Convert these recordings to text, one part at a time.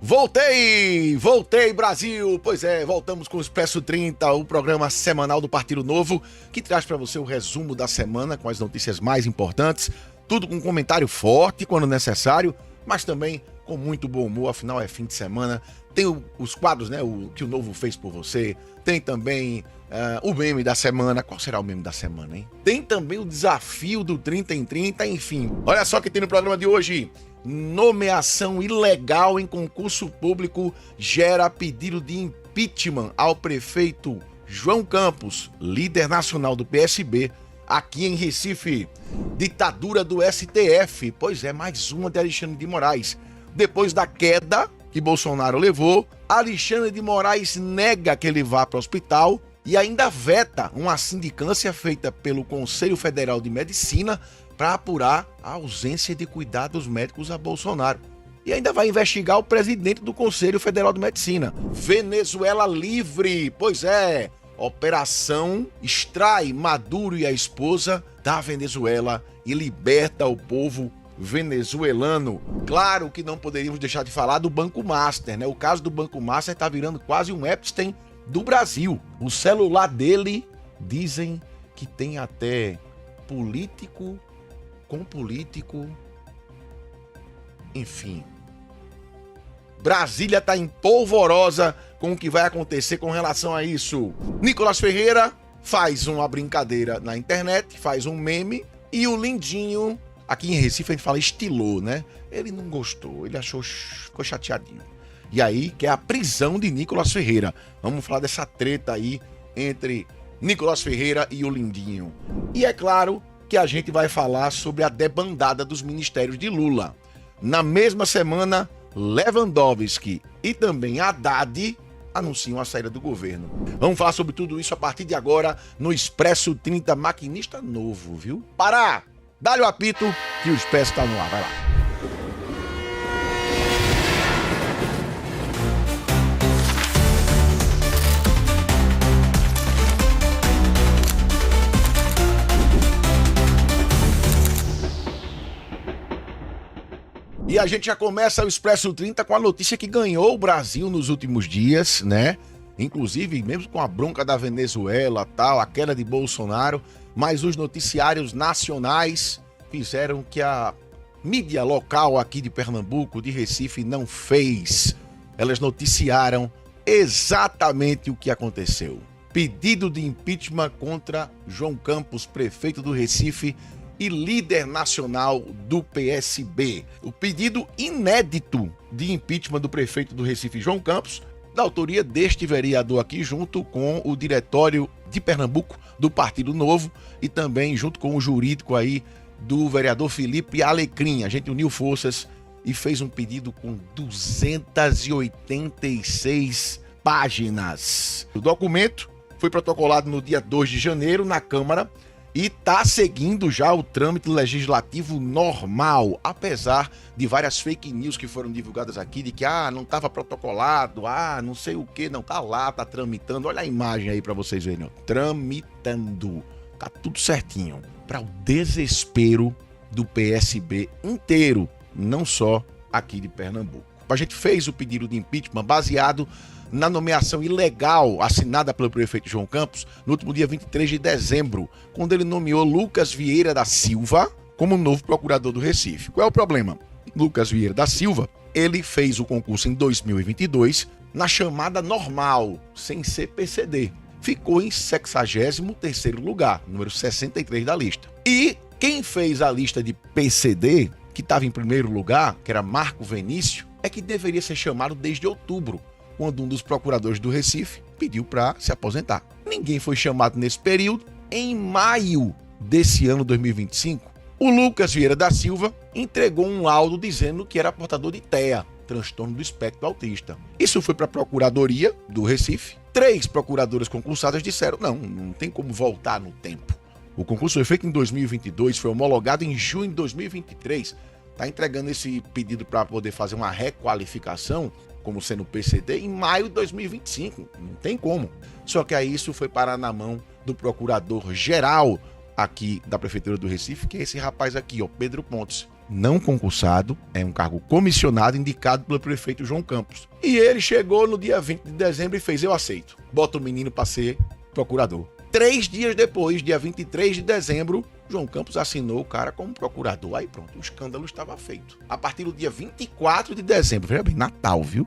Voltei Brasil! Pois é, voltamos com o Expresso 30, o programa semanal do Partido Novo, que traz para você o resumo da semana com as notícias mais importantes, tudo com um comentário forte quando necessário, mas também com muito bom humor, afinal é fim de semana. Tem os quadros, né, o que o Novo fez por você, tem também o meme da semana. Qual será o meme da semana, hein? Tem também o desafio do 30 em 30, enfim. Olha só que tem no programa de hoje. Nomeação ilegal em concurso público gera pedido de impeachment ao prefeito João Campos, líder nacional do PSB, aqui em Recife. Ditadura do STF, pois é, mais uma de Alexandre de Moraes. Depois da queda que Bolsonaro levou, Alexandre de Moraes nega que ele vá para o hospital e ainda veta uma sindicância feita pelo Conselho Federal de Medicina para apurar a ausência de cuidados médicos a Bolsonaro. E ainda vai investigar o presidente do Conselho Federal de Medicina. Venezuela livre, pois é, operação extrai Maduro e a esposa da Venezuela e liberta o povo venezuelano. Claro que não poderíamos deixar de falar do Banco Master, né? O caso do Banco Master está virando quase um Epstein do Brasil. O celular dele, dizem que tem até político com político, enfim. Brasília está em polvorosa com o que vai acontecer com relação a isso. Nicolas Ferreira faz uma brincadeira na internet, faz um meme, e o Lindinho, aqui em Recife a gente fala estilou, né? Ele não gostou, ele ficou chateadinho. E aí quer a prisão de Nicolas Ferreira. Vamos falar dessa treta aí entre Nicolas Ferreira e o Lindinho. E é claro que a gente vai falar sobre a debandada dos ministérios de Lula. Na mesma semana, Lewandowski e também Haddad anunciam a saída do governo. Vamos falar sobre tudo isso a partir de agora no Expresso 30, maquinista novo, viu? Pará! Dá-lhe o apito que o Expresso tá no ar, vai lá. E a gente já começa o Expresso 30 com a notícia que ganhou o Brasil nos últimos dias, né? Inclusive, mesmo com a bronca da Venezuela, tal, a queda de Bolsonaro, mas os noticiários nacionais fizeram que a mídia local aqui de Pernambuco, de Recife, não fez. Elas noticiaram exatamente o que aconteceu. Pedido de impeachment contra João Campos, prefeito do Recife, e líder nacional do PSB. O pedido inédito de impeachment do prefeito do Recife, João Campos, da autoria deste vereador aqui, junto com o diretório de Pernambuco do Partido Novo e também junto com o jurídico aí do vereador Felipe Alecrim. A gente uniu forças e fez um pedido com 286 páginas. O documento foi protocolado no dia 2 de janeiro na Câmara e está seguindo já o trâmite legislativo normal, apesar de várias fake news que foram divulgadas aqui, de que não estava protocolado, não sei o que, não, tá lá, tá tramitando. Olha a imagem aí para vocês verem, ó. Tramitando, tá tudo certinho, para o desespero do PSB inteiro, não só aqui de Pernambuco. A gente fez o pedido de impeachment baseado na nomeação ilegal assinada pelo prefeito João Campos no último dia 23 de dezembro, quando ele nomeou Lucas Vieira da Silva como novo procurador do Recife. Qual é o problema? Lucas Vieira da Silva, ele fez o concurso em 2022 na chamada normal, sem ser PCD. Ficou em 63º lugar, número 63 da lista. E quem fez a lista de PCD, que estava em primeiro lugar, que era Marco Venício, é que deveria ser chamado desde outubro, quando um dos procuradores do Recife pediu para se aposentar. Ninguém foi chamado nesse período. Em maio desse ano 2025, o Lucas Vieira da Silva entregou um laudo dizendo que era portador de TEA, transtorno do espectro autista. Isso foi para a Procuradoria do Recife. 3 procuradoras concursadas disseram, não tem como voltar no tempo. O concurso foi feito em 2022, foi homologado em junho de 2023. Está entregando esse pedido para poder fazer uma requalificação como sendo PCD, em maio de 2025. Não tem como. Só que aí isso foi parar na mão do procurador-geral aqui da Prefeitura do Recife, que é esse rapaz aqui, ó, Pedro Pontes. não concursado, é um cargo comissionado indicado pelo prefeito João Campos. E ele chegou no dia 20 de dezembro e fez: eu aceito, bota o menino para ser procurador. 3 dias depois, dia 23 de dezembro, João Campos assinou o cara como procurador. Aí pronto, o escândalo estava feito. A partir do dia 24 de dezembro, veja bem, Natal, viu?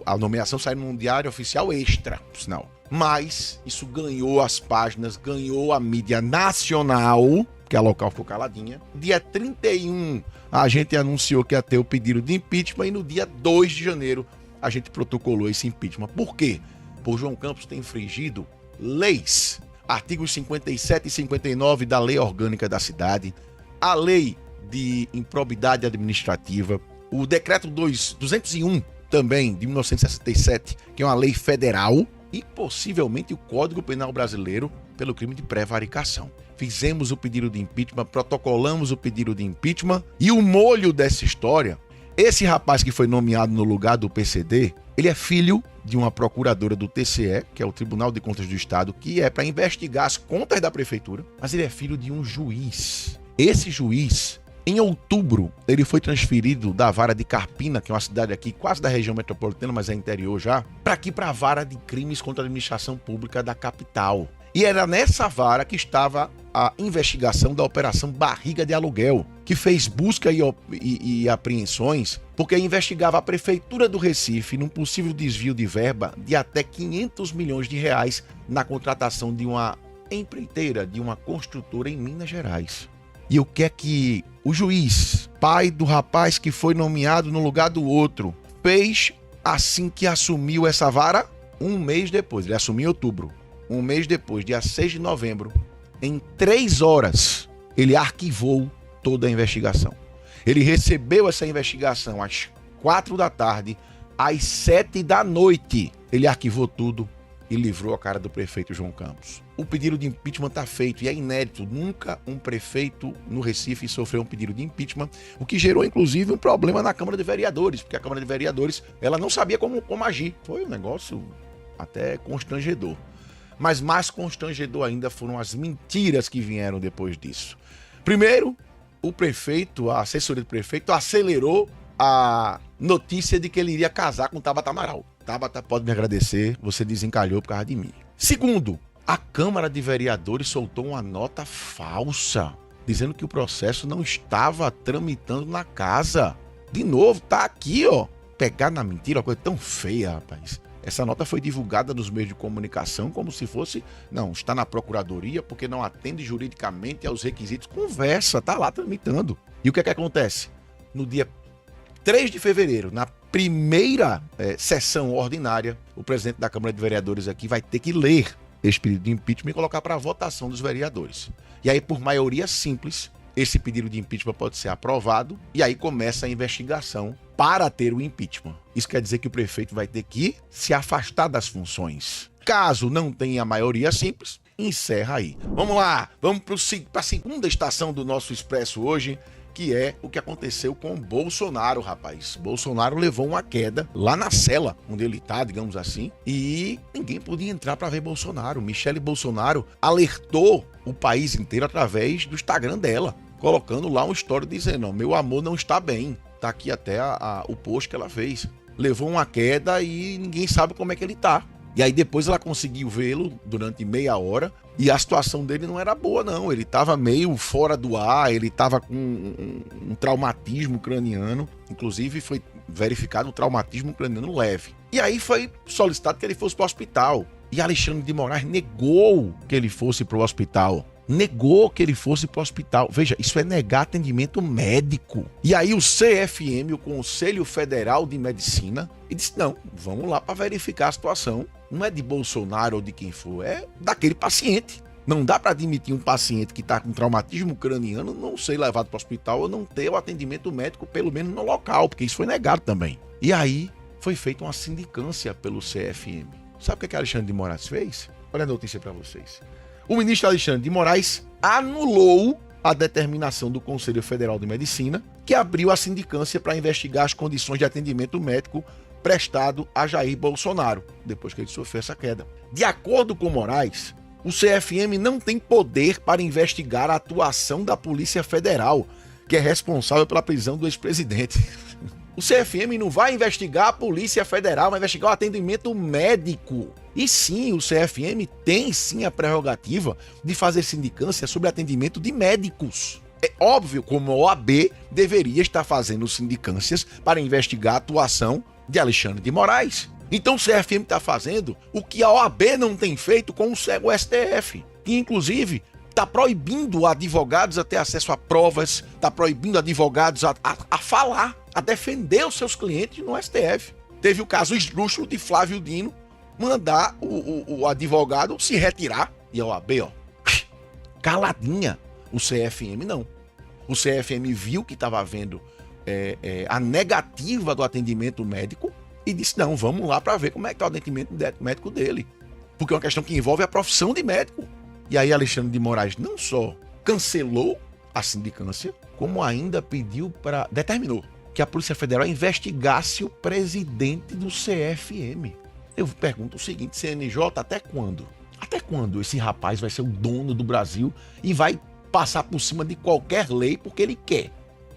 A nomeação saiu num diário oficial extra, por sinal. Mas isso ganhou as páginas, ganhou a mídia nacional, que a local ficou caladinha. Dia 31, a gente anunciou que ia ter o pedido de impeachment e no dia 2 de janeiro a gente protocolou esse impeachment. Por quê? Por João Campos ter infringido leis. Artigos 57 e 59 da Lei Orgânica da Cidade, a Lei de Improbidade Administrativa, o Decreto 201 também, de 1967, que é uma lei federal, e possivelmente o Código Penal Brasileiro pelo crime de prevaricação. Fizemos o pedido de impeachment, protocolamos o pedido de impeachment, e o molho dessa história, esse rapaz que foi nomeado no lugar do PCD, ele é filho de uma procuradora do TCE, que é o Tribunal de Contas do Estado, que é para investigar as contas da prefeitura, mas ele é filho de um juiz. Esse juiz, em outubro, ele foi transferido da vara de Carpina, que é uma cidade aqui quase da região metropolitana, mas é interior já, para a vara de crimes contra a administração pública da capital. E era nessa vara que estava a investigação da Operação Barriga de Aluguel, que fez busca e apreensões porque investigava a Prefeitura do Recife num possível desvio de verba de até 500 milhões de reais na contratação de uma empreiteira, de uma construtora em Minas Gerais. E o que é que o juiz, pai do rapaz que foi nomeado no lugar do outro, fez assim que assumiu essa vara? Um mês depois, ele assumiu em outubro. Um mês depois, dia 6 de novembro, em 3 horas, ele arquivou toda a investigação. Ele recebeu essa investigação às 4 da tarde, às 7 da noite. Ele arquivou tudo e livrou a cara do prefeito João Campos. O pedido de impeachment está feito e é inédito. Nunca um prefeito no Recife sofreu um pedido de impeachment, o que gerou, inclusive, um problema na Câmara de Vereadores, porque a Câmara de Vereadores ela não sabia como agir. Foi um negócio até constrangedor. Mas mais constrangedor ainda foram as mentiras que vieram depois disso. Primeiro, o prefeito, a assessoria do prefeito, acelerou a notícia de que ele iria casar com Tabata Amaral. Tabata pode me agradecer, você desencalhou por causa de mim. Segundo, a Câmara de Vereadores soltou uma nota falsa, dizendo que o processo não estava tramitando na casa. De novo, tá aqui, ó. Pegar na mentira, uma coisa tão feia, rapaz. Essa nota foi divulgada nos meios de comunicação como se fosse, não, está na procuradoria porque não atende juridicamente aos requisitos. Conversa, tá lá tramitando. E o que é que acontece? No dia 3 de fevereiro, na primeira sessão ordinária, o presidente da Câmara de Vereadores aqui vai ter que ler esse pedido de impeachment e colocar para a votação dos vereadores. E aí, por maioria simples, esse pedido de impeachment pode ser aprovado e aí começa a investigação para ter o impeachment. Isso quer dizer que o prefeito vai ter que se afastar das funções. Caso não tenha maioria simples, encerra aí. Vamos lá, vamos para a segunda estação do nosso Expresso hoje, que é o que aconteceu com Bolsonaro, rapaz. Bolsonaro levou uma queda lá na cela onde ele tá, digamos assim, e ninguém podia entrar para ver Bolsonaro. Michele Bolsonaro alertou o país inteiro através do Instagram dela, colocando lá uma história dizendo: meu amor não está bem. Tá aqui até o post que ela fez. Levou uma queda e ninguém sabe como é que ele tá. E aí depois ela conseguiu vê-lo durante meia hora e a situação dele não era boa não. Ele tava meio fora do ar, ele tava com um traumatismo craniano. Inclusive foi verificado um traumatismo craniano leve. E aí foi solicitado que ele fosse para o hospital. E Alexandre de Moraes negou que ele fosse para o hospital. Negou que ele fosse para o hospital. Veja, isso é negar atendimento médico. E aí o CFM, o Conselho Federal de Medicina, ele disse: não, vamos lá para verificar a situação. Não é de Bolsonaro ou de quem for, é daquele paciente. Não dá para admitir um paciente que está com traumatismo craniano não ser levado para o hospital ou não ter o atendimento médico, pelo menos no local, porque isso foi negado também. E aí foi feita uma sindicância pelo CFM. Sabe o que Alexandre de Moraes fez? Olha a notícia para vocês. O ministro Alexandre de Moraes anulou a determinação do Conselho Federal de Medicina, que abriu a sindicância para investigar as condições de atendimento médico prestado a Jair Bolsonaro, depois que ele sofreu essa queda. De acordo com Moraes, o CFM não tem poder para investigar a atuação da Polícia Federal, que é responsável pela prisão do ex-presidente. O CFM não vai investigar a Polícia Federal, vai investigar o atendimento médico. E sim, o CFM tem sim a prerrogativa de fazer sindicância sobre atendimento de médicos. É óbvio como a OAB deveria estar fazendo sindicâncias para investigar a atuação de Alexandre de Moraes. Então o CFM está fazendo o que a OAB não tem feito com o STF, que inclusive está proibindo advogados a ter acesso a provas, está proibindo advogados a falar, a defender os seus clientes no STF. Teve o caso esdrúxulo de Flávio Dino mandar o advogado se retirar e a OAB, caladinha. O CFM não. O CFM viu que estava havendo a negativa do atendimento médico e disse, não, vamos lá para ver como é que está o atendimento médico dele. Porque é uma questão que envolve a profissão de médico. E aí Alexandre de Moraes não só cancelou a sindicância, como ainda determinou que a Polícia Federal investigasse o presidente do CFM. Eu pergunto o seguinte, CNJ, até quando? Até quando esse rapaz vai ser o dono do Brasil e vai passar por cima de qualquer lei porque ele quer?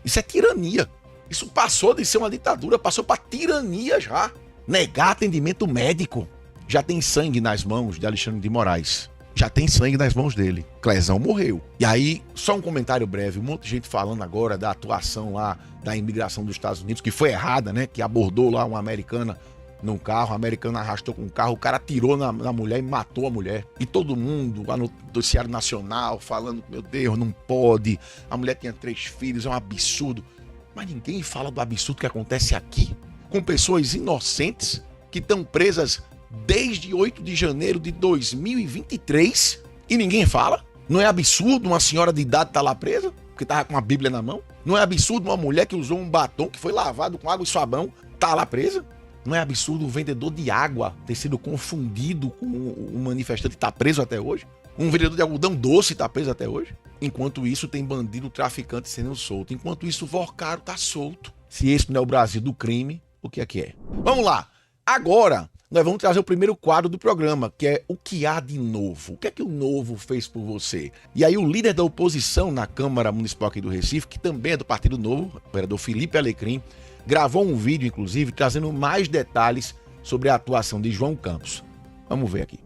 Isso é tirania. Isso passou de ser uma ditadura, passou para tirania já. Negar atendimento médico. Já tem sangue nas mãos de Alexandre de Moraes. Já tem sangue nas mãos dele. Clezão morreu. E aí, só um comentário breve. Um monte de gente falando agora da atuação lá da imigração dos Estados Unidos, que foi errada, né? Que abordou lá uma americana num carro, a americana arrastou com o carro, o cara atirou na mulher e matou a mulher. E todo mundo lá no noticiário nacional falando, meu Deus, não pode. A mulher tinha 3 filhos, é um absurdo. Mas ninguém fala do absurdo que acontece aqui, com pessoas inocentes que estão presas desde 8 de janeiro de 2023 e ninguém fala. Não é absurdo uma senhora de idade estar lá presa, porque estava com uma Bíblia na mão? Não é absurdo uma mulher que usou um batom que foi lavado com água e sabão estar lá presa? Não é absurdo o vendedor de água ter sido confundido com um manifestante que está preso até hoje? Um vendedor de algodão doce está preso até hoje? Enquanto isso, tem bandido traficante sendo solto. Enquanto isso, o Vorcaro está solto. Se esse não é o Brasil do crime, o que é que é? Vamos lá. Agora, nós vamos trazer o primeiro quadro do programa, que é o que há de novo. O que é que o novo fez por você? E aí o líder da oposição na Câmara Municipal aqui do Recife, que também é do Partido Novo, o vereador Felipe Alecrim, gravou um vídeo, inclusive, trazendo mais detalhes sobre a atuação de João Campos. Vamos ver aqui.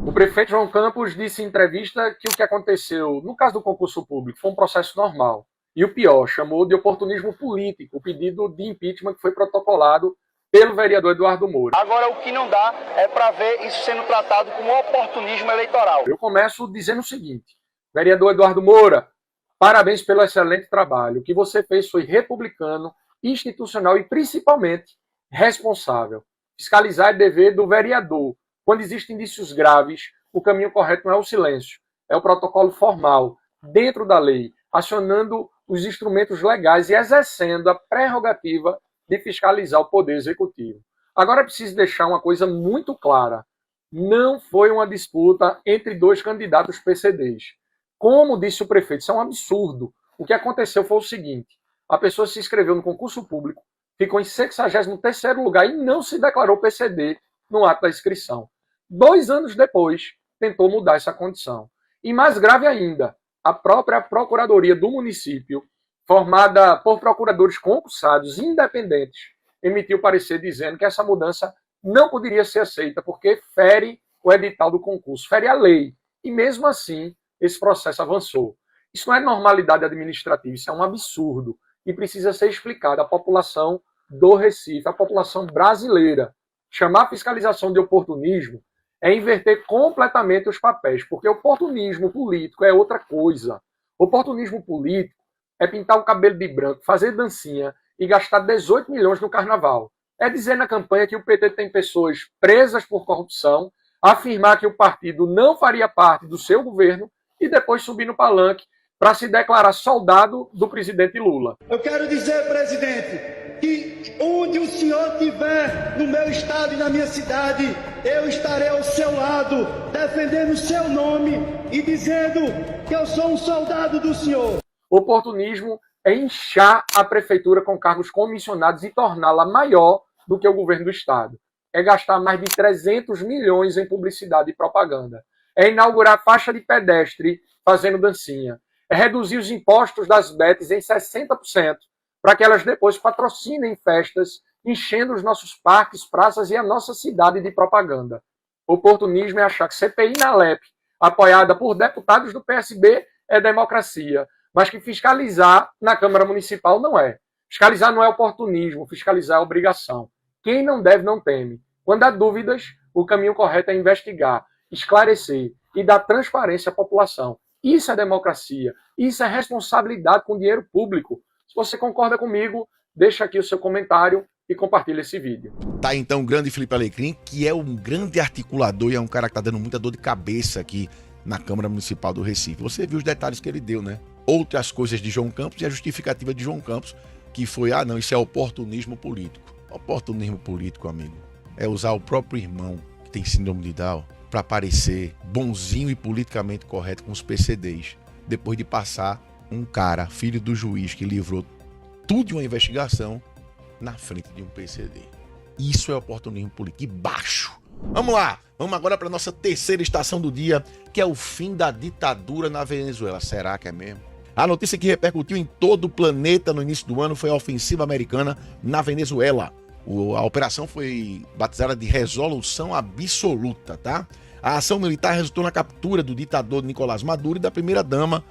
O prefeito João Campos disse em entrevista que o que aconteceu no caso do concurso público foi um processo normal. E o pior, chamou de oportunismo político o pedido de impeachment que foi protocolado pelo vereador Eduardo Moura. Agora, o que não dá é para ver isso sendo tratado como oportunismo eleitoral. Eu começo dizendo o seguinte, vereador Eduardo Moura, parabéns pelo excelente trabalho. O que você fez foi republicano, institucional e principalmente responsável. Fiscalizar é dever do vereador. Quando existem indícios graves, o caminho correto não é o silêncio, é o protocolo formal, dentro da lei, acionando os instrumentos legais e exercendo a prerrogativa de fiscalizar o Poder Executivo. Agora é preciso deixar uma coisa muito clara. Não foi uma disputa entre 2 candidatos PCDs. Como disse o prefeito, isso é um absurdo. O que aconteceu foi o seguinte, a pessoa se inscreveu no concurso público, ficou em 63º lugar e não se declarou PCD no ato da inscrição. 2 anos depois, tentou mudar essa condição. E mais grave ainda, a própria Procuradoria do município, formada por procuradores concursados independentes, emitiu parecer dizendo que essa mudança não poderia ser aceita porque fere o edital do concurso, fere a lei. E mesmo assim, esse processo avançou. Isso não é normalidade administrativa, isso é um absurdo e precisa ser explicado à população do Recife, à população brasileira. Chamar a fiscalização de oportunismo é inverter completamente os papéis, porque oportunismo político é outra coisa. Oportunismo político é pintar o cabelo de branco, fazer dancinha e gastar 18 milhões no carnaval. É dizer na campanha que o PT tem pessoas presas por corrupção, afirmar que o partido não faria parte do seu governo e depois subir no palanque para se declarar soldado do presidente Lula. Eu quero dizer, presidente, que onde o senhor estiver no meu estado e na minha cidade, eu estarei ao seu lado, defendendo o seu nome e dizendo que eu sou um soldado do senhor. Oportunismo é inchar a prefeitura com cargos comissionados e torná-la maior do que o governo do estado. É gastar mais de 300 milhões em publicidade e propaganda. é inaugurar faixa de pedestre fazendo dancinha, é reduzir os impostos das bets em 60% para que elas depois patrocinem festas, enchendo os nossos parques, praças e a nossa cidade de propaganda. Oportunismo é achar que CPI na LEP, apoiada por deputados do PSB, é democracia, mas que fiscalizar na Câmara Municipal não é. Fiscalizar não é oportunismo, fiscalizar é obrigação. Quem não deve não teme. Quando há dúvidas, o caminho correto é investigar, esclarecer e dar transparência à população. Isso é democracia, isso é responsabilidade com dinheiro público. Se você concorda comigo, deixa aqui o seu comentário e compartilha esse vídeo. Tá então o grande Felipe Alecrim, que é um grande articulador e é um cara que tá dando muita dor de cabeça aqui na Câmara Municipal do Recife. Você viu os detalhes que ele deu, né? Outras coisas de João Campos e a justificativa de João Campos, que foi, não, isso é oportunismo político. Oportunismo político, amigo, é usar o próprio irmão, que tem síndrome de Down, para parecer bonzinho e politicamente correto com os PCDs, depois de passar um cara, filho do juiz, que livrou tudo de uma investigação na frente de um PCD. Isso é oportunismo político. E baixo. Vamos lá. Vamos agora para nossa terceira estação do dia, que é o fim da ditadura na Venezuela. Será que é mesmo? A notícia que repercutiu em todo o planeta no início do ano foi a ofensiva americana na Venezuela. A operação foi batizada de Resolução Absoluta, tá? A ação militar resultou na captura do ditador Nicolás Maduro e da primeira-dama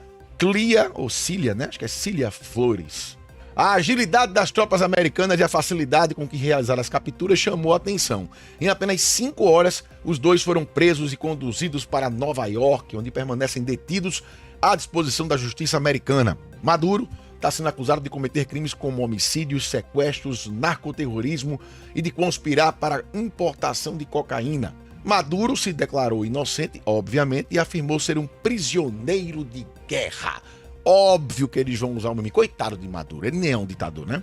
Cília, né? Acho que é Cília Flores. A agilidade das tropas americanas e a facilidade com que realizaram as capturas chamou a atenção. Em apenas 5 horas, os dois foram presos e conduzidos para Nova York, onde permanecem detidos à disposição da justiça americana. Maduro está sendo acusado de cometer crimes como homicídios, sequestros, narcoterrorismo e de conspirar para importação de cocaína. Maduro se declarou inocente, obviamente, e afirmou ser um prisioneiro de guerra. Óbvio que eles vão usar o nome. Coitado de Maduro, ele nem é um ditador, né?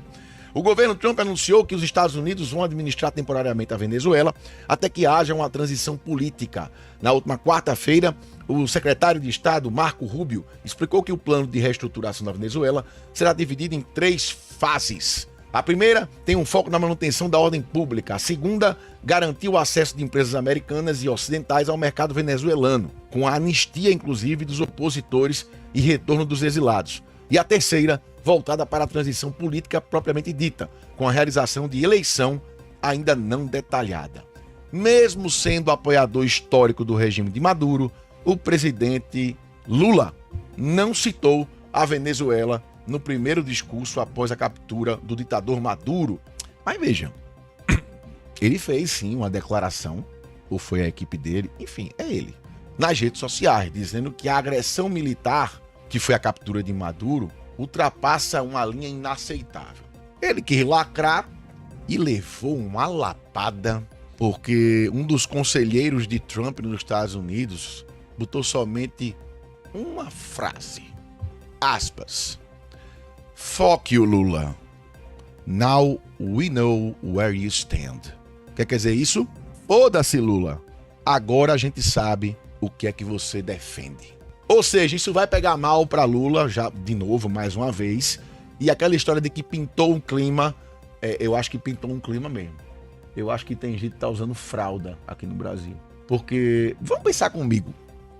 O governo Trump anunciou que os Estados Unidos vão administrar temporariamente a Venezuela até que haja uma transição política. Na última quarta-feira, o secretário de Estado, Marco Rubio, explicou que o plano de reestruturação da Venezuela será dividido em 3 fases. A primeira tem um foco na manutenção da ordem pública. A segunda, garantir o acesso de empresas americanas e ocidentais ao mercado venezuelano, com a anistia, inclusive, dos opositores e retorno dos exilados. E a terceira, voltada para a transição política propriamente dita, com a realização de eleição ainda não detalhada. Mesmo sendo apoiador histórico do regime de Maduro, o presidente Lula não citou a Venezuela no primeiro discurso após a captura do ditador Maduro. Mas vejam, ele fez sim uma declaração, ou foi a equipe dele, enfim, é ele, nas redes sociais, dizendo que a agressão militar, que foi a captura de Maduro, ultrapassa uma linha inaceitável. Ele quis lacrar e levou uma lapada, porque um dos conselheiros de Trump nos Estados Unidos botou somente uma frase, aspas, "Fuck you, Lula. Now we know where you stand." Quer dizer isso? Foda-se, Lula. Agora a gente sabe o que é que você defende. Ou seja, isso vai pegar mal para Lula, já de novo, mais uma vez. E aquela história de que pintou um clima, eu acho que pintou um clima mesmo. Eu acho que tem gente que tá usando fralda aqui no Brasil. Porque, vamos pensar comigo,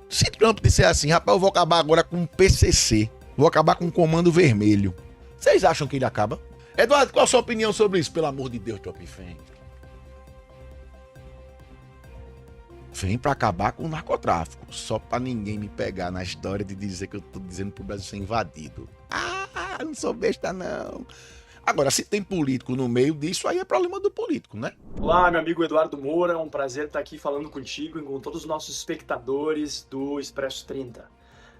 se Trump disser assim, rapaz, eu vou acabar agora com o PCC, vou acabar com o Comando Vermelho, vocês acham que ele acaba? Eduardo, qual a sua opinião sobre isso? Pelo amor de Deus, Top Fan. Vem pra acabar com o narcotráfico, só pra ninguém me pegar na história de dizer que eu tô dizendo pro Brasil ser invadido. Não sou besta não. Agora, se tem político no meio disso, aí é problema do político, né? Olá, meu amigo Eduardo Moura, é um prazer estar aqui falando contigo e com todos os nossos espectadores do Expresso 30.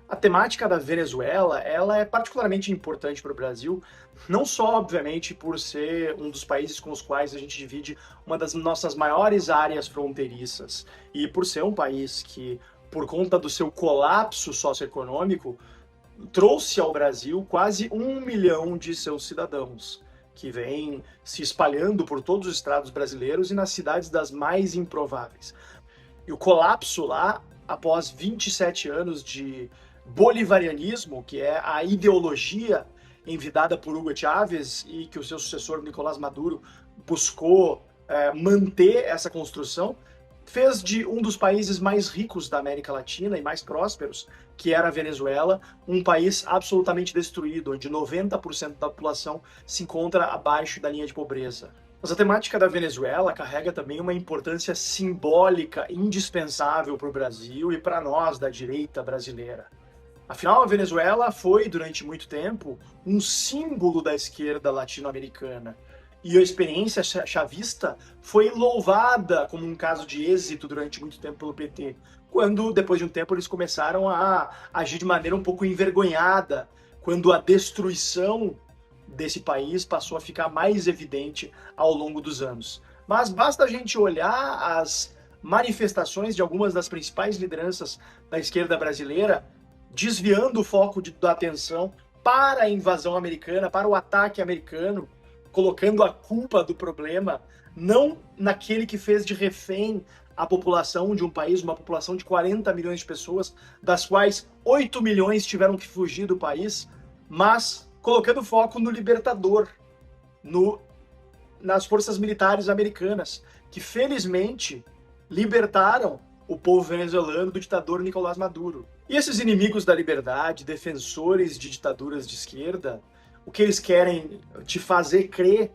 A temática da Venezuela, ela é particularmente importante para o Brasil, não só, obviamente, por ser um dos países com os quais a gente divide uma das nossas maiores áreas fronteiriças, e por ser um país que, por conta do seu colapso socioeconômico, trouxe ao Brasil quase 1 milhão de seus cidadãos, que vêm se espalhando por todos os estados brasileiros e nas cidades das mais improváveis. E o colapso lá, após 27 anos de bolivarianismo, que é a ideologia envidada por Hugo Chávez e que o seu sucessor Nicolás Maduro buscou manter essa construção, fez de um dos países mais ricos da América Latina e mais prósperos, que era a Venezuela, um país absolutamente destruído, onde 90% da população se encontra abaixo da linha de pobreza. Mas a temática da Venezuela carrega também uma importância simbólica indispensável para o Brasil e para nós da direita brasileira. Afinal, a Venezuela foi, durante muito tempo, um símbolo da esquerda latino-americana. E a experiência chavista foi louvada como um caso de êxito durante muito tempo pelo PT, quando, depois de um tempo, eles começaram a agir de maneira um pouco envergonhada, quando a destruição desse país passou a ficar mais evidente ao longo dos anos. Mas basta a gente olhar as manifestações de algumas das principais lideranças da esquerda brasileira, desviando o foco da atenção para a invasão americana, para o ataque americano, colocando a culpa do problema não naquele que fez de refém a população de um país, uma população de 40 milhões de pessoas, das quais 8 milhões tiveram que fugir do país, mas colocando foco no libertador, nas forças militares americanas, que felizmente libertaram o povo venezuelano do ditador Nicolás Maduro. E esses inimigos da liberdade, defensores de ditaduras de esquerda, o que eles querem te fazer crer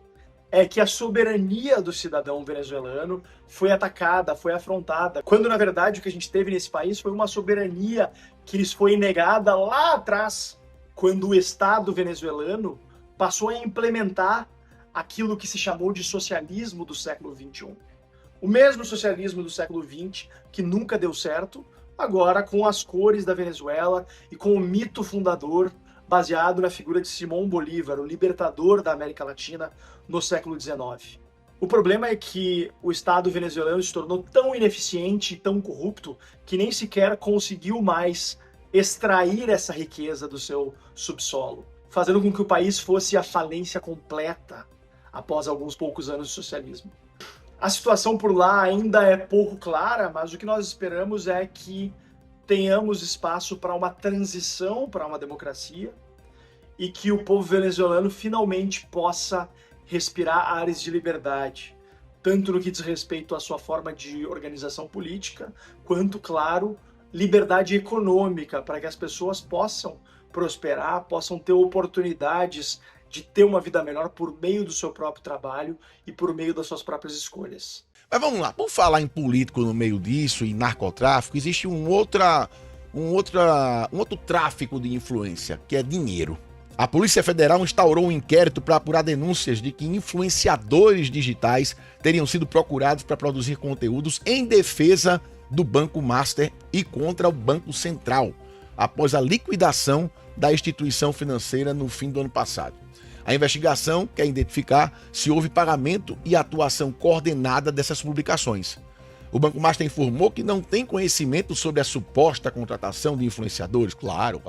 é que a soberania do cidadão venezuelano foi atacada, foi afrontada, quando na verdade o que a gente teve nesse país foi uma soberania que lhes foi negada lá atrás, quando o Estado venezuelano passou a implementar aquilo que se chamou de socialismo do século XXI. O mesmo socialismo do século XX, que nunca deu certo, agora com as cores da Venezuela e com o mito fundador baseado na figura de Simón Bolívar, o libertador da América Latina no século XIX. O problema é que o Estado venezuelano se tornou tão ineficiente e tão corrupto que nem sequer conseguiu mais extrair essa riqueza do seu subsolo, fazendo com que o país fosse à falência completa após alguns poucos anos de socialismo. A situação por lá ainda é pouco clara, mas o que nós esperamos é que tenhamos espaço para uma transição para uma democracia e que o povo venezuelano finalmente possa respirar ares de liberdade, tanto no que diz respeito à sua forma de organização política, quanto, claro, liberdade econômica, para que as pessoas possam prosperar, possam ter oportunidades de ter uma vida melhor por meio do seu próprio trabalho e por meio das suas próprias escolhas. Mas vamos lá, por falar em político no meio disso e narcotráfico, existe um outro tráfico de influência, que é dinheiro. A Polícia Federal instaurou um inquérito para apurar denúncias de que influenciadores digitais teriam sido procurados para produzir conteúdos em defesa do Banco Master e contra o Banco Central, após a liquidação da instituição financeira no fim do ano passado. A investigação quer identificar se houve pagamento e atuação coordenada dessas publicações. O Banco Master informou que não tem conhecimento sobre a suposta contratação de influenciadores. Claro,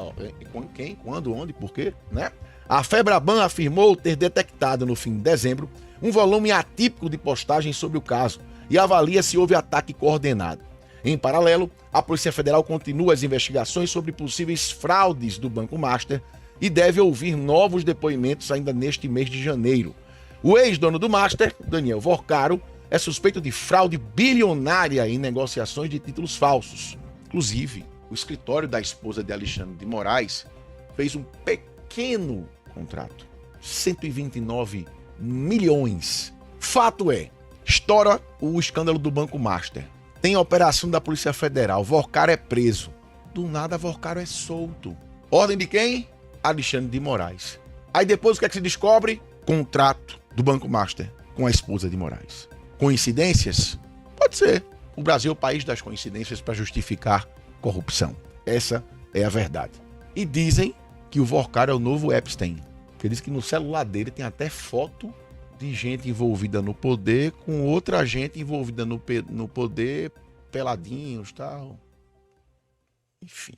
quem, quando, onde, por quê, né? A Febraban afirmou ter detectado no fim de dezembro um volume atípico de postagens sobre o caso e avalia se houve ataque coordenado. Em paralelo, a Polícia Federal continua as investigações sobre possíveis fraudes do Banco Master e deve ouvir novos depoimentos ainda neste mês de janeiro. O ex-dono do Master, Daniel Vorcaro, é suspeito de fraude bilionária em negociações de títulos falsos. Inclusive, o escritório da esposa de Alexandre de Moraes fez um pequeno contrato, 129 milhões. Fato é, estoura o escândalo do Banco Master. Tem a operação da Polícia Federal, Vorcaro é preso. Do nada, Vorcaro é solto. Ordem de quem? Alexandre de Moraes. Aí depois o que é que se descobre? Contrato do Banco Master com a esposa de Moraes. Coincidências? Pode ser. O Brasil é o país das coincidências para justificar corrupção. Essa é a verdade. E dizem que o Vorcaro é o novo Epstein. Porque diz que no celular dele tem até foto de gente envolvida no poder com outra gente envolvida no poder, peladinhos e tal. Enfim.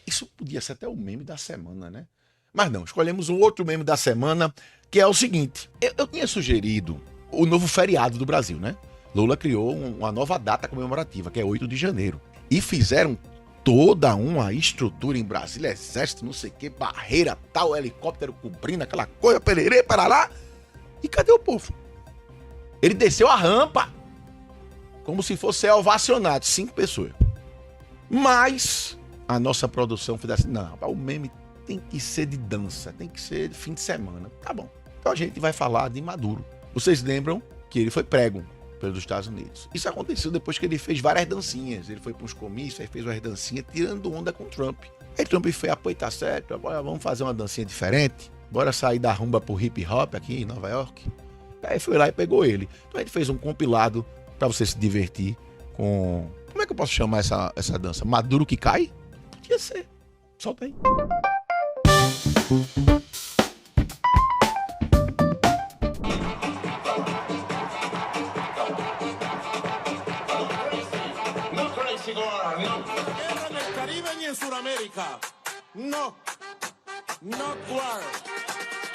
Isso podia ser até o meme da semana, né? Mas não, escolhemos um outro meme da semana, que é o seguinte. Eu tinha sugerido o novo feriado do Brasil, né? Lula criou uma nova data comemorativa, que é 8 de janeiro. E fizeram toda uma estrutura em Brasília, exército, não sei o que, barreira, tal, helicóptero cobrindo aquela coisa, pererê, para lá. E cadê o povo? Ele desceu a rampa. como se fosse ovacionado, 5 pessoas. Mas a nossa produção fez assim, não, o meme tem que ser de dança, tem que ser de fim de semana. Tá bom. Então a gente vai falar de Maduro. Vocês lembram que ele foi prego pelos Estados Unidos. Isso aconteceu depois que ele fez várias dancinhas. Ele foi para uns comícios, aí fez várias dancinhas, tirando onda com Trump. Aí Trump foi, apoio, tá certo, agora vamos fazer uma dancinha diferente. Bora sair da rumba pro hip hop aqui em Nova York. Aí foi lá e pegou ele. Então a gente fez um compilado para você se divertir com... Como é que eu posso chamar essa dança? Maduro que cai? Podia ser. Solta aí. Guerra en el Caribe y en Sudamérica. No. Not war.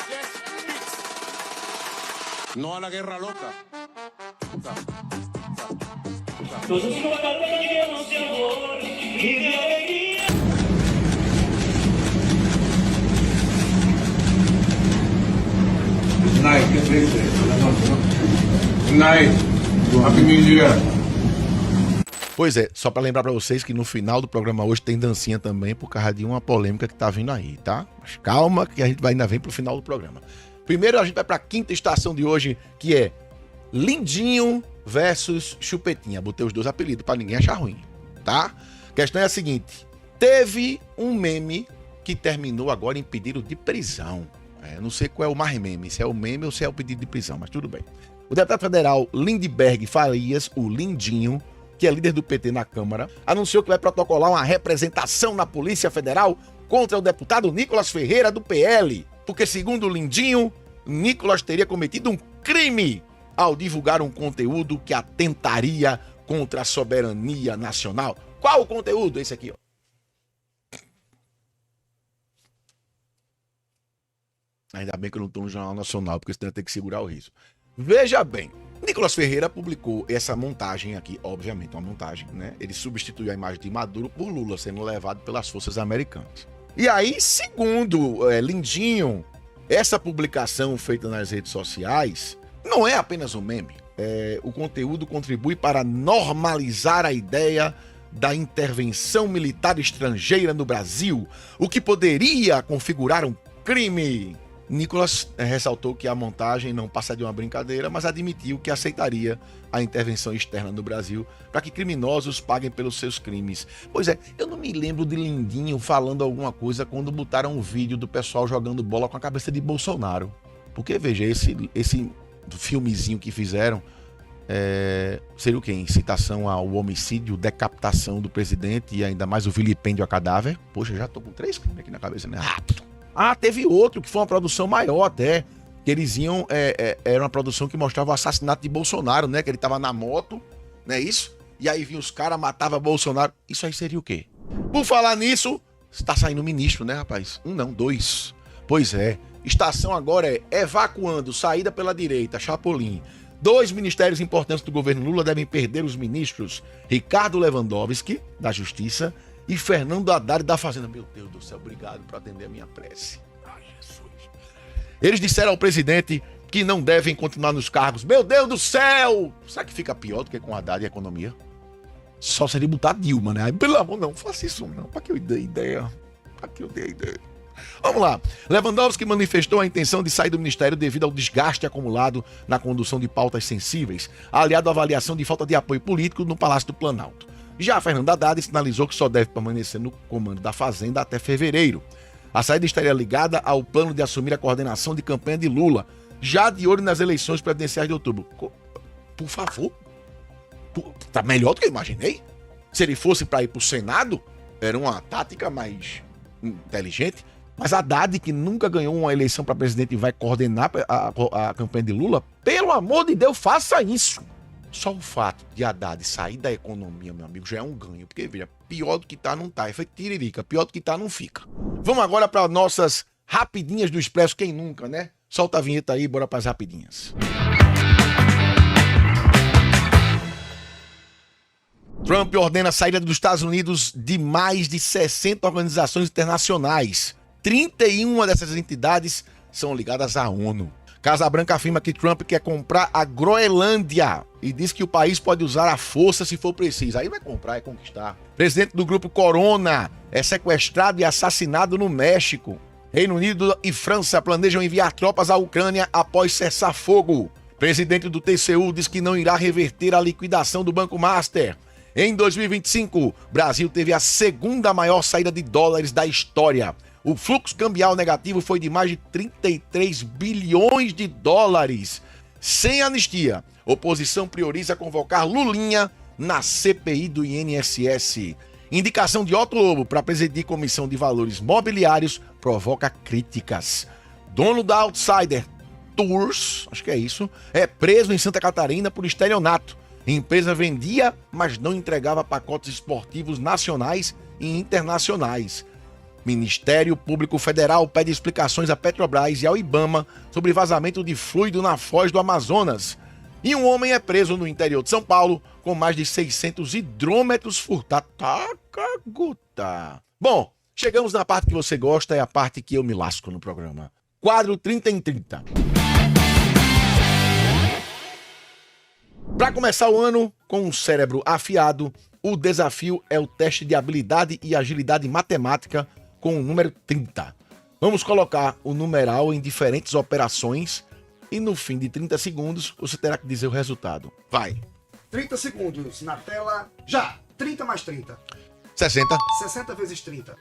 Yes, peace. No a la guerra loca. Todos los valores llenos de amor y de alegría. Good night. Good night. Happy New Year. Pois é, só para lembrar para vocês que no final do programa hoje tem dancinha também por causa de uma polêmica que tá vindo aí, tá? Mas calma que a gente ainda vem pro final do programa. Primeiro a gente vai para a quinta estação de hoje, que é Lindinho versus Chupetinha. Botei os dois apelidos para ninguém achar ruim, tá? A questão é a seguinte, teve um meme que terminou agora em pedido de prisão. Não sei qual é o mais meme, se é o meme ou se é o pedido de prisão, mas tudo bem. O deputado federal Lindbergh Farias, o Lindinho, que é líder do PT na Câmara, anunciou que vai protocolar uma representação na Polícia Federal contra o deputado Nicolas Ferreira, do PL, porque, segundo o Lindinho, Nicolas teria cometido um crime ao divulgar um conteúdo que atentaria contra a soberania nacional. Qual o conteúdo? Esse aqui, ó. Ainda bem que eu não estou no Jornal Nacional, porque senão eu tenho que segurar o riso. Veja bem, Nicolas Ferreira publicou essa montagem aqui, obviamente uma montagem, né? Ele substituiu a imagem de Maduro por Lula, sendo levado pelas forças americanas. E aí, segundo Lindinho, essa publicação feita nas redes sociais não é apenas um meme. O conteúdo contribui para normalizar a ideia da intervenção militar estrangeira no Brasil, o que poderia configurar um crime. Nicolas ressaltou que a montagem não passa de uma brincadeira, mas admitiu que aceitaria a intervenção externa no Brasil para que criminosos paguem pelos seus crimes. Pois é, eu não me lembro de Lindinho falando alguma coisa quando botaram um vídeo do pessoal jogando bola com a cabeça de Bolsonaro. Porque, veja, esse filmezinho que fizeram seria o quê? Incitação ao homicídio, decapitação do presidente e ainda mais o vilipêndio a cadáver. Poxa, já tô com 3 crimes aqui na cabeça, né? Rápido. Ah, teve outro que foi uma produção maior até, que eles iam, era uma produção que mostrava o assassinato de Bolsonaro, né, que ele tava na moto, não é isso? E aí vinha os caras, matava Bolsonaro, isso aí seria o quê? Por falar nisso, está saindo ministro, né, rapaz? 1 não, 2. Pois é, estação agora é evacuando, saída pela direita, Chapolin. 2 ministérios importantes do governo Lula devem perder os ministros Ricardo Lewandowski, da Justiça, e Fernando Haddad da Fazenda. Meu Deus do céu, obrigado por atender a minha prece. Ai, Jesus. Eles disseram ao presidente que não devem continuar nos cargos. Meu Deus do céu! Será que fica pior do que com Haddad e a economia? Só seria botar Dilma, né? Aí, pelo amor, não faça isso não. Pra que eu dei ideia? Vamos lá. Lewandowski manifestou a intenção de sair do ministério devido ao desgaste acumulado na condução de pautas sensíveis, aliado à avaliação de falta de apoio político no Palácio do Planalto. Já Fernando Haddad sinalizou que só deve permanecer no comando da Fazenda até fevereiro. A saída estaria ligada ao plano de assumir a coordenação de campanha de Lula, já de olho nas eleições presidenciais de outubro. Por favor. Tá melhor do que eu imaginei. Se ele fosse para ir pro Senado, era uma tática mais inteligente. Mas Haddad, que nunca ganhou uma eleição para presidente e vai coordenar a campanha de Lula, pelo amor de Deus, faça isso. Só o fato de Haddad sair da economia, meu amigo, já é um ganho. Porque, veja, pior do que tá não tá. É feito tiririca. Pior do que tá não fica. Vamos agora para nossas rapidinhas do Expresso. Quem nunca, né? Solta a vinheta aí, bora para as rapidinhas. Trump ordena a saída dos Estados Unidos de mais de 60 organizações internacionais. 31 dessas entidades são ligadas à ONU. Casa Branca afirma que Trump quer comprar a Groenlândia e diz que o país pode usar a força se for preciso. Aí vai comprar e conquistar. Presidente do grupo Corona é sequestrado e assassinado no México. Reino Unido e França planejam enviar tropas à Ucrânia após cessar fogo. Presidente do TCU diz que não irá reverter a liquidação do Banco Master. Em 2025, Brasil teve a segunda maior saída de dólares da história. O fluxo cambial negativo foi de mais de 33 bilhões de dólares. Sem anistia, oposição prioriza convocar Lulinha na CPI do INSS. Indicação de Otto Lobo para presidir Comissão de Valores Mobiliários provoca críticas. Dono da Outsider Tours, acho que é isso, é preso em Santa Catarina por estelionato. A empresa vendia, mas não entregava pacotes esportivos nacionais e internacionais. Ministério Público Federal pede explicações à Petrobras e ao IBAMA sobre vazamento de fluido na foz do Amazonas. E um homem é preso no interior de São Paulo com mais de 600 hidrômetros furtados. Tacaguta. Bom, chegamos na parte que você gosta, é a parte que eu me lasco no programa. Quadro 30 em 30. Para começar o ano com um cérebro afiado, o desafio é o teste de habilidade e agilidade matemática com o número 30. Vamos colocar o numeral em diferentes operações e no fim de 30 segundos você terá que dizer o resultado. Vai. 30 segundos na tela, já! 30 mais 30. 60. 60 vezes 30.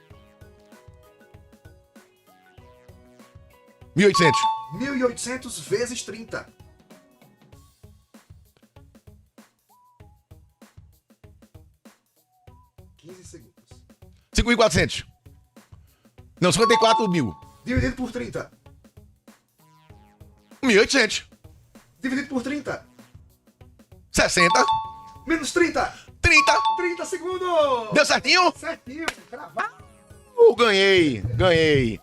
1800. 1800 vezes 30. 15 segundos. 5.400. Não, 54 mil. Dividido por 30. 1.800. Dividido por 30. 60. Menos 30. 30. 30 segundos. Deu certinho? Certinho. Cravado. Ganhei. Ganhei.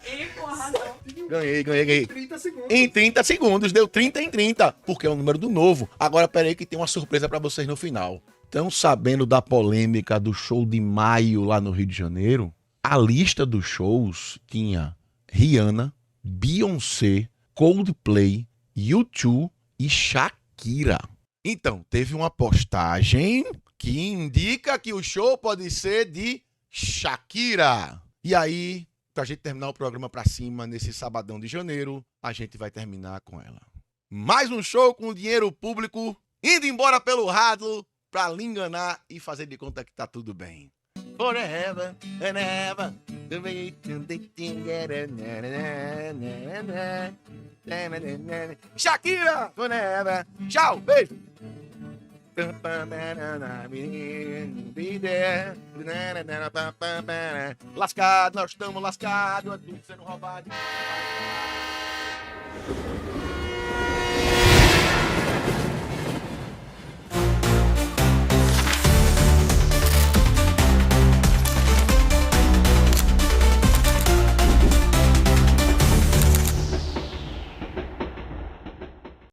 30 segundos. Em 30 segundos. Deu 30 em 30. Porque é o número do novo. Agora, peraí que tem uma surpresa pra vocês no final. Estão sabendo da polêmica do show de maio lá no Rio de Janeiro? A lista dos shows tinha Rihanna, Beyoncé, Coldplay, U2 e Shakira. Então, teve uma postagem que indica que o show pode ser de Shakira. E aí, pra gente terminar o programa pra cima, nesse sabadão de janeiro, a gente vai terminar com ela. Mais um show com dinheiro público, indo embora pelo rádio pra lhe enganar e fazer de conta que tá tudo bem. Forever and ever, the way to the Shakira, forever. Tchau, beijo. Lascado, nós estamos lascados, é tudo sendo roubado.